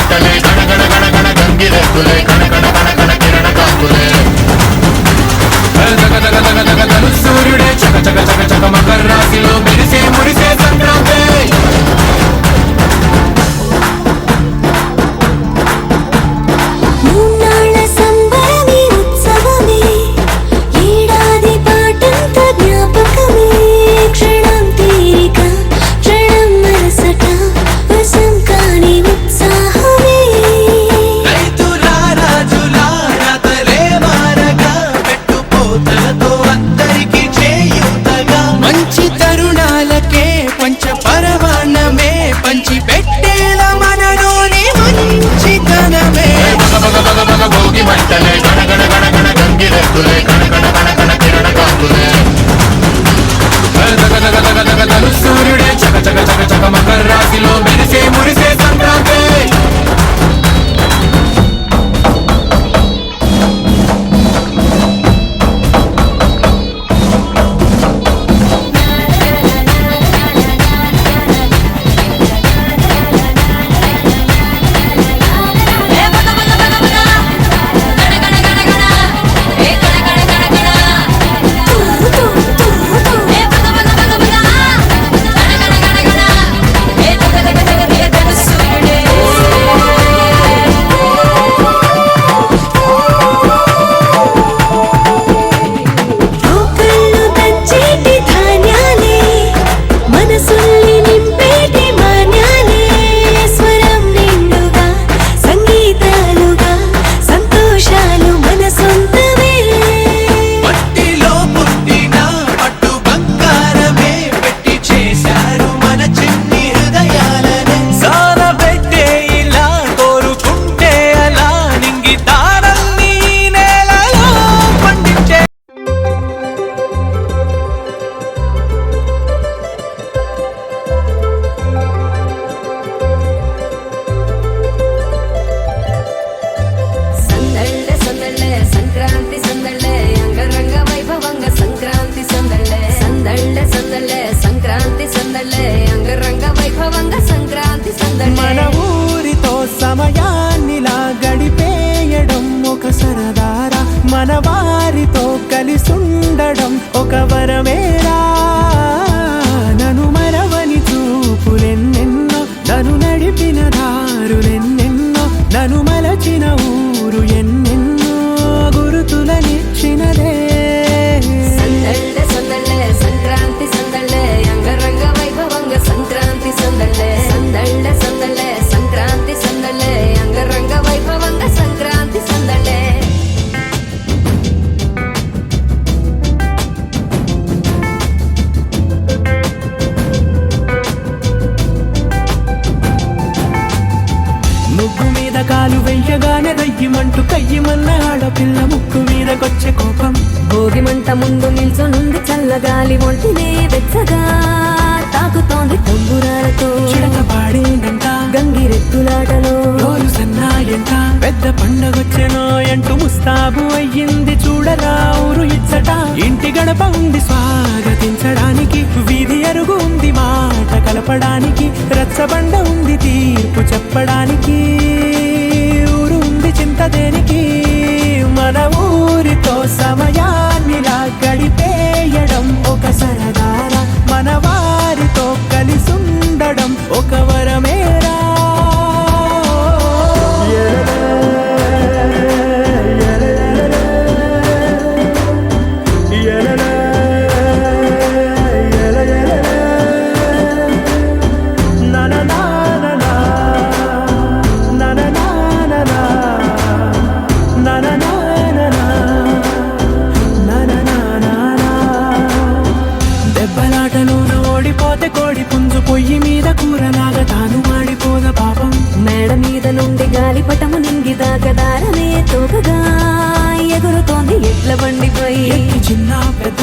మంటలే గణగణ గణగణ గంగిరెద్దులే కణకణ కణకణ కిరణ కాంతులే దగ దగ దగ దగ దగ సూర్యుడే చక చక చక చక మకర రాశిలో మెరిసే మురిసే సంక్రాంతి మంటలే గణగణ గణగణ గంగిరెద్దులే కణకణ కణకణ కిరణ కాంతులే దగ దగ దగ దగ దగ సూర్యుడే చక చక చక చక మకర రాశిలో మెరిసే మురిసే సంక్రాంతి సమయాన్నిలా గడిపేయడం ఒక సరదారా మన వారితో కలిసుండడం ఒక వరమేరా నన్ను మరవని చూపులెన్నెన్నో నన్ను నడిపిన దారులెన్నెన్నో నన్ను మలచిన ఊరు ఎన్నెన్నో గురుతులనిచ్చినదే సంక్రాంతి సందళ్ళే అంగరంగ వైభవంగ సంక్రాంతి సందళ్ళే సందళ్ళే సందళ్ళే సంక్రాంతి సందళ్ళే అంగరంగ వైభవంగ సంక్రాంతి సందళ్ళే ముగ్గు మీద కాలు వెయ్యగానే రయ్యమంటూ కయ్యమన్న ఆడపిల్ల ముక్కు మీదకొచ్చే కోపం భోగిమంట ముందు నిల్చొనుంది చల్లగాలి ఒంటినే వెచ్చగా తాకుతోంది తంబురాలతో చిడక పాడేందంట గంగిరెద్దులాటలో రోజు సన్నాయంట పెద్ద పండగొచ్చెనో అంటూ ముస్తాబు అయ్యింది చూడరా ఊరు ఇచ్చట ఇంటి గడప ఉంది స్వాగతించడానికి వీధి అరుగు ఉంది మాట కలపడానికి రచ్చబండ ఉంది తీర్పు చెప్పడానికి ఊరు ఉంది చింత దేనికి మన ఊరితో సమయాన్నిలా గడిపేయడం ఒక సరదారా మన వారితో కలిసుండడం ఒక వరమేరా దెబ్బలాటలోన ఓడిపోతే కోడి పుంజు పొయ్యి మీద కూరలాగా తాను మాడిపోద పాపం మేడ మీద నుండి గాలిపటము నింగి దాకదారనే తోకగా ఎగురుతోంది ఎడ్ల బండిపై చిన్న పెద్ద